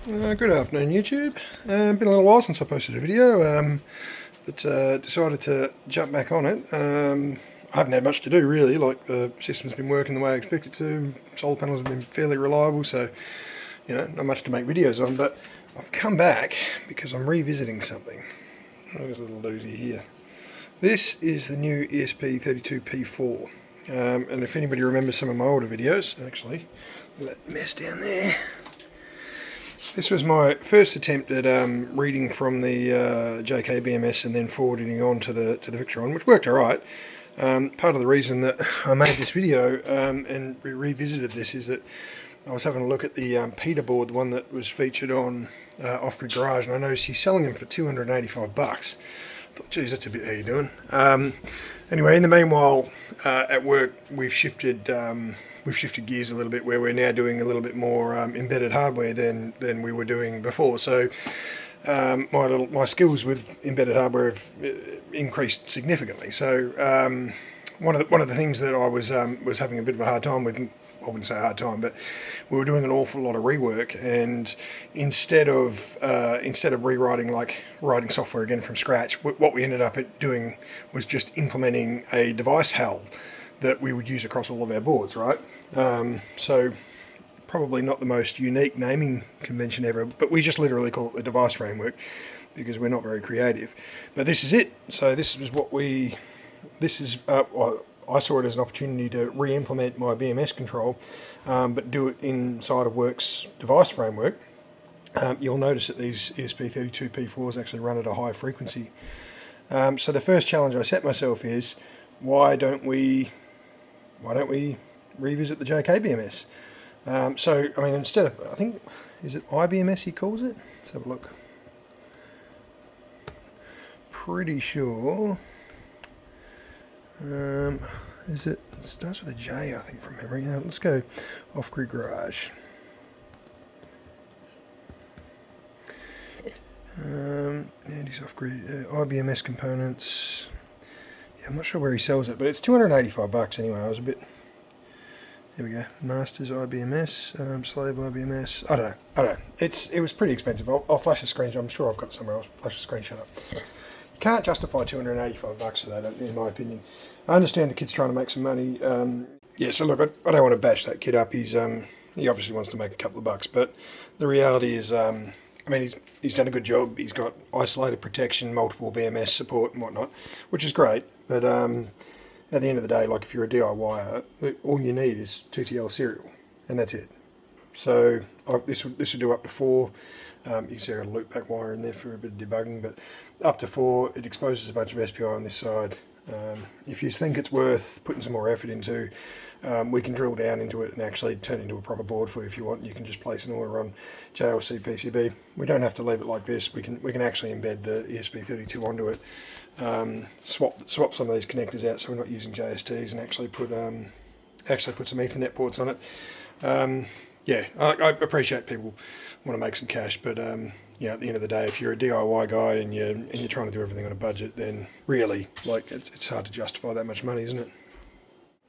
Good afternoon, YouTube. Been a little while since I posted a video, but decided to jump back on it. I haven't had much to do really, like the system's been working the way I expect it to. Solar panels have been fairly reliable, so not much to make videos on, but I've come back because I'm revisiting something. There's a little doozy here. This is the new ESP32P4, and if anybody remembers some of my older videos, actually, that mess down there. This was my first attempt at reading from the JKBMS and then forwarding on to the Victron, which worked alright. Part of the reason that I made this video and revisited this is that I was having a look at the Peter board, the one that was featured on Off-Grid Garage, and I noticed he's selling them for $285. I thought, geez, that's a bit how you doing. Anyway, in the meanwhile, at work we've shifted gears a little bit, where we're now doing a little bit more embedded hardware than we were doing before. So my skills with embedded hardware have increased significantly. So one of the things that I was having a bit of a hard time with, I wouldn't say hard time, but we were doing an awful lot of rework, and instead of rewriting, like writing software again from scratch, what we ended up doing was just implementing a device HAL that we would use across all of our boards, right? So probably not the most unique naming convention ever, but we just literally call it the device framework because we're not very creative. But this is it. So this is what I saw it as an opportunity to re-implement my BMS control, but do it inside of Works device framework. You'll notice that these ESP32P4s actually run at a high frequency. So the first challenge I set myself is, why don't we revisit the JKBMS? So, I mean, instead of, I think, is it IBMS he calls it? Let's have a look. Pretty sure. It starts with a J, I think, from memory. Let's go Off-Grid Garage. And he's Off-Grid, IBMS components. I'm not sure where he sells it, but it's $285 anyway. I was a bit... Here we go. Masters IBMS, Slave IBMS. I don't know. It was pretty expensive. I'll flash a screenshot. I'm sure I've got it somewhere else. Flash a screenshot up. You can't justify $285 for that, in my opinion. I understand the kid's trying to make some money. Yeah, so look, I don't want to bash that kid up. He obviously wants to make a couple of bucks, but the reality is, I mean, he's done a good job. He's got isolated protection, multiple BMS support and whatnot, which is great. But at the end of the day, like if you're a DIYer, all you need is TTL serial, and that's it. So this would do up to 4. You can see I've got a loopback wire in there for a bit of debugging, but up to 4, it exposes a bunch of SPI on this side. If you think it's worth putting some more effort into, we can drill down into it and actually turn it into a proper board for you if you want. You can just place an order on JLC PCB. We don't have to leave it like this. We can actually embed the ESP32 onto it, swap some of these connectors out so we're not using JSTs, and actually put some Ethernet ports on it. Yeah, I appreciate people want to make some cash, but yeah, at the end of the day, if you're a DIY guy and you're trying to do everything on a budget, then really, like, it's hard to justify that much money, isn't it?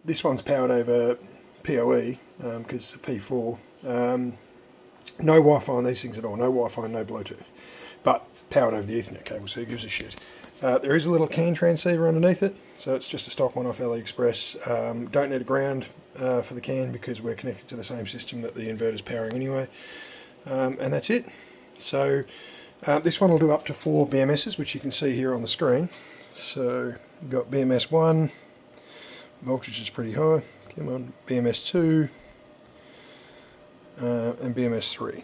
This one's powered over PoE because it's a P4. No Wi-Fi on these things at all. No Wi-Fi, no Bluetooth, but powered over the Ethernet cable, so who gives a shit? There is a little CAN transceiver underneath it, so it's just a stock one off AliExpress. Don't need a ground for the CAN because we're connected to the same system that the inverter's powering anyway. And that's it. So this one will do up to 4 BMSs, which you can see here on the screen. So you've got BMS 1, voltage is pretty high, come on, BMS 2, and BMS 3.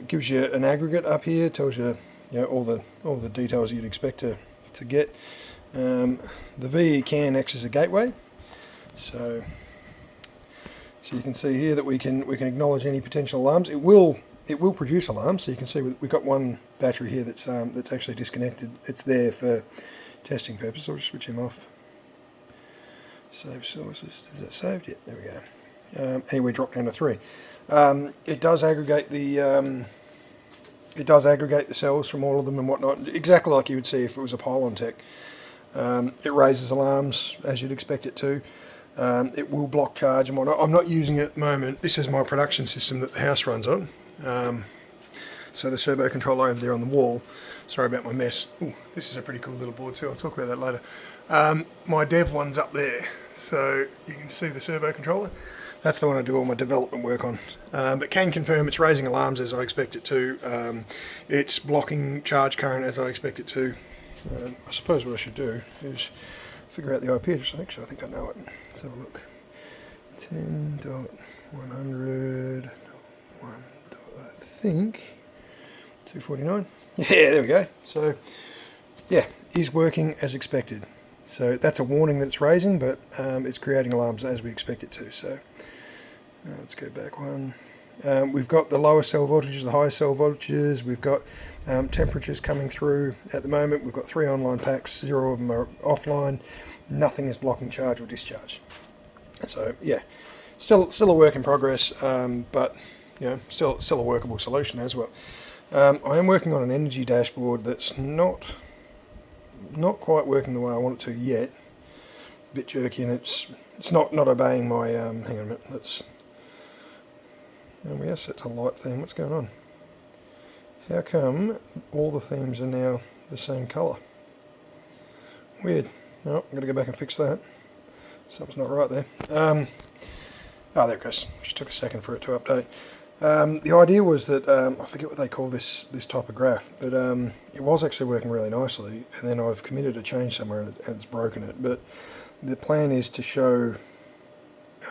Gives you an aggregate up here, tells you, all the details you'd expect to get. The VE CAN acts as a gateway, so you can see here that we can acknowledge any potential alarms. It will produce alarms, so you can see we've got one battery here that's actually disconnected. It's there for testing purposes. I'll just switch him off. Save sources. Is that saved? Yeah, there we go. Anyway, drop down to 3. It does aggregate the cells from all of them and whatnot, exactly like you would see if it was a pylon tech. It raises alarms as you'd expect it to. It will block charge and whatnot. I'm not using it at the moment. This is my production system that the house runs on. So the servo controller over there on the wall, sorry about my mess. Ooh, this is a pretty cool little board too, I'll talk about that later. My dev one's up there, so you can see the servo controller. That's the one I do all my development work on. But can confirm it's raising alarms as I expect it to. It's blocking charge current as I expect it to. I suppose what I should do is figure out the IP address. I think I know it. Let's have a look. 10.100.1. I think 249. Yeah, there we go. So yeah, is working as expected. So that's a warning that it's raising, but it's creating alarms as we expect it to. So let's go back one. We've got the lower cell voltages, the higher cell voltages. We've got temperatures coming through at the moment. We've got 3 online packs, 0 of them are offline. Nothing is blocking charge or discharge. So yeah, still a work in progress, but you know, still a workable solution as well. I am working on an energy dashboard that's not quite working the way I want it to yet. A bit jerky, and it's not obeying my. Hang on a minute. We are set to light theme. What's going on? How come all the themes are now the same colour? Weird. Oh, I'm going to go back and fix that. Something's not right there. Oh, there it goes. Just took a second for it to update. The idea was that, I forget what they call this type of graph, but it was actually working really nicely, and then I've committed a change somewhere and it's broken it. But the plan is to show,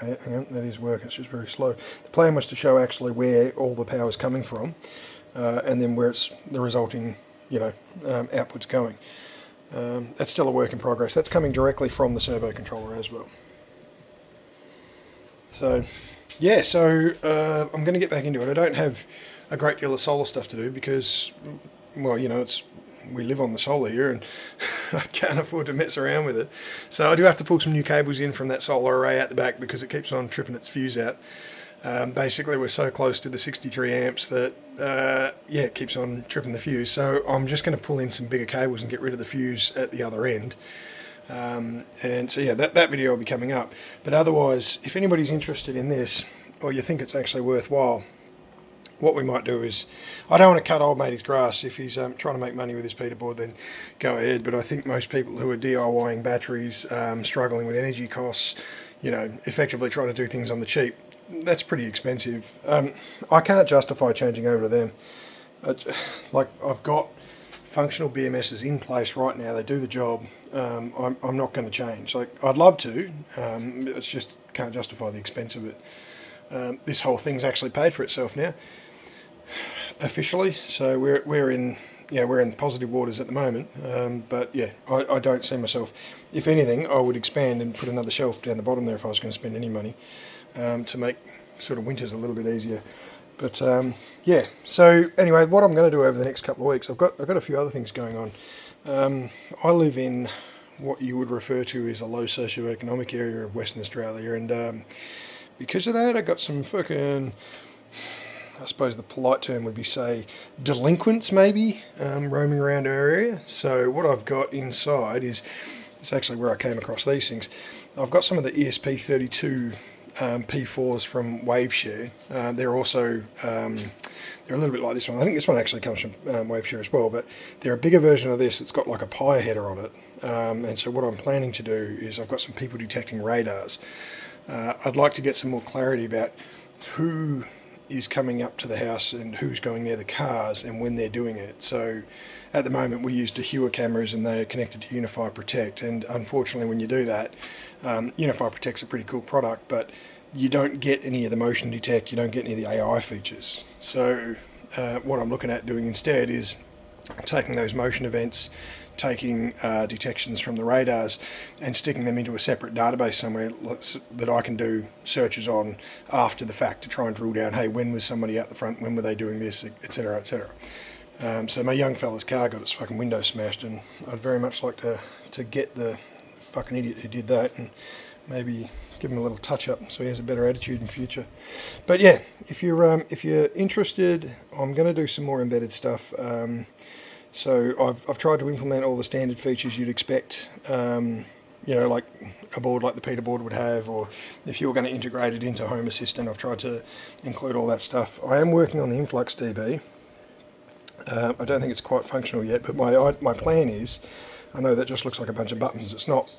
hang on, that is working, it's just very slow. The plan was to show actually where all the power is coming from, and then where it's the resulting, you know, output's going. That's still a work in progress. That's coming directly from the servo controller as well. So yeah, I'm going to get back into it. I don't have a great deal of solar stuff to do because, well, you know, we live on the solar here and I can't afford to mess around with it. So I do have to pull some new cables in from that solar array out the back because it keeps on tripping its fuse out. Basically, we're so close to the 63 amps that, yeah, it keeps on tripping the fuse. So I'm just going to pull in some bigger cables and get rid of the fuse at the other end. And so yeah, that video will be coming up. But otherwise, if anybody's interested in this, or you think it's actually worthwhile, what we might do is, I don't want to cut old matey's grass. If he's trying to make money with his Peter board, then go ahead. But I think most people who are DIYing batteries, struggling with energy costs, you know, effectively trying to do things on the cheap, that's pretty expensive. I can't justify changing over to them. Like, I've got functional BMSs in place right now. They do the job. I'm not going to change. Like, I'd love to. It's just can't justify the expense of it. This whole thing's actually paid for itself now, officially. So we're in positive waters at the moment. But yeah, I don't see myself. If anything, I would expand and put another shelf down the bottom there if I was going to spend any money, to make sort of winters a little bit easier. But yeah. So anyway, what I'm going to do over the next couple of weeks, I've got a few other things going on. I live in what you would refer to as a low socioeconomic area of Western Australia, and because of that, I got some fucking, I suppose the polite term would be, say, delinquents maybe, roaming around our area. So what I've got inside is, it's actually where I came across these things. I've got some of the ESP32 P4s from Waveshare. They're also, they're a little bit like this one. I think this one actually comes from Waveshare as well, but they're a bigger version of this. It's got like a Pi header on it. And so what I'm planning to do is, I've got some people detecting radars. I'd like to get some more clarity about who is coming up to the house and who's going near the cars and when they're doing it. So at the moment we use Dehua cameras and they're connected to Unify Protect, and unfortunately when you do that, Unify Protect's a pretty cool product, but you don't get any of the motion detect, you don't get any of the AI features. So what I'm looking at doing instead is taking those motion events, taking detections from the radars and sticking them into a separate database somewhere that I can do searches on after the fact to try and drill down, hey, when was somebody out the front, when were they doing this, etc, etc. So my young fella's car got its fucking window smashed, and I'd very much like to get the fucking idiot who did that and maybe give him a little touch up so he has a better attitude in future. But yeah, if you're interested, I'm going to do some more embedded stuff. So I've tried to implement all the standard features you'd expect, you know, like a board like the Peter board would have, or if you were going to integrate it into Home Assistant. I've tried to include all that stuff. I am working on the Influx DB. I don't think it's quite functional yet, but my plan is, I know that just looks like a bunch of buttons. It's not.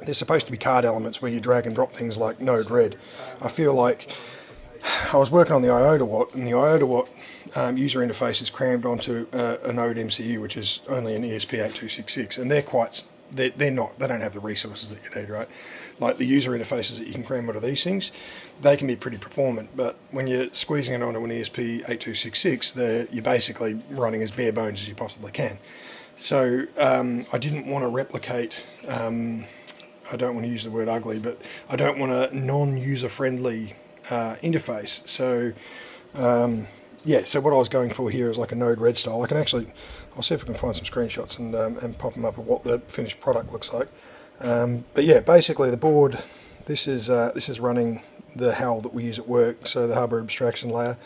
They're supposed to be card elements where you drag and drop things like Node Red. I feel like I was working on the IOTA Watt, and the IOTA Watt user interface is crammed onto a Node MCU, which is only an ESP8266, and they don't have the resources that you need, right? Like the user interfaces that you can cram onto these things, they can be pretty performant, but when you're squeezing it onto an ESP8266, you're basically running as bare bones as you possibly can. So I didn't want to replicate, I don't want to use the word ugly, but I don't want a non-user friendly interface. So yeah, so what I was going for here is like a Node Red style. I'll see if I can find some screenshots and pop them up of what the finished product looks like. But yeah, basically the board, this is running the HAL that we use at work, so the hardware abstraction layer.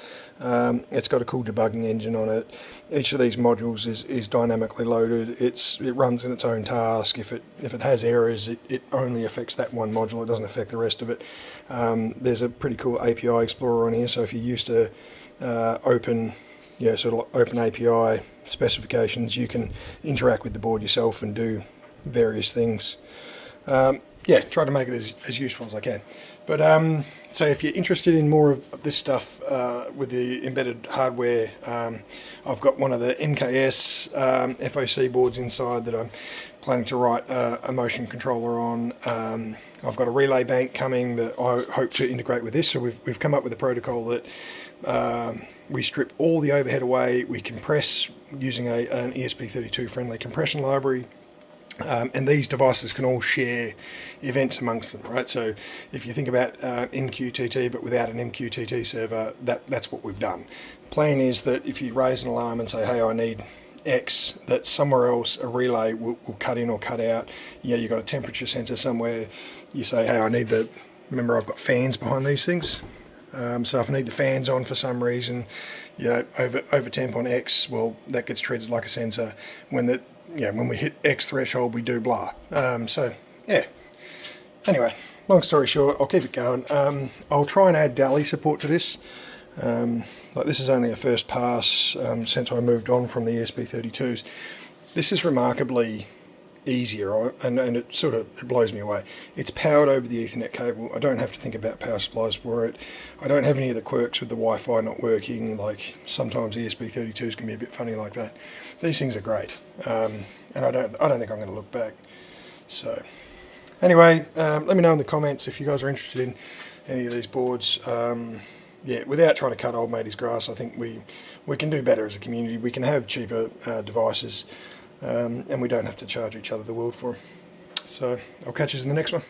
It's got a cool debugging engine on it. Each of these modules is dynamically loaded. It runs in its own task. If it has errors, it only affects that one module. It doesn't affect the rest of it. There's a pretty cool API explorer on here, so if you're used to open API specifications, you can interact with the board yourself and do various things. Yeah, try to make it as useful as I can. But so if you're interested in more of this stuff with the embedded hardware, I've got one of the MKS FOC boards inside that I'm planning to write a motion controller on. I've got a relay bank coming that I hope to integrate with this. So we've come up with a protocol that we strip all the overhead away, we compress using an ESP32 friendly compression library. And these devices can all share events amongst them, right? So if you think about MQTT but without an MQTT server, that's what we've done. Plan is that if you raise an alarm and say, hey, I need X, that somewhere else a relay will cut in or cut out. You know, you've got a temperature sensor somewhere, you say, hey, I need remember I've got fans behind these things. So if I need the fans on for some reason, you know, over temp on X, well, that gets treated like a sensor. When we hit X threshold, we do blah. So, yeah. Anyway, long story short, I'll keep it going. I'll try and add DALI support to this. Like this is only a first pass since I moved on from the ESP32s. This is remarkably easier, and it blows me away. It's powered over the Ethernet cable. I don't have to think about power supplies for it. I don't have any of the quirks with the Wi-Fi not working, like sometimes ESP32s can be a bit funny like that. These things are great, and I don't think I'm going to look back. So anyway, let me know in the comments if you guys are interested in any of these boards. Yeah, without trying to cut old matey's grass, I think we can do better as a community. We can have cheaper devices, and we don't have to charge each other the world for them. So I'll catch you in the next one.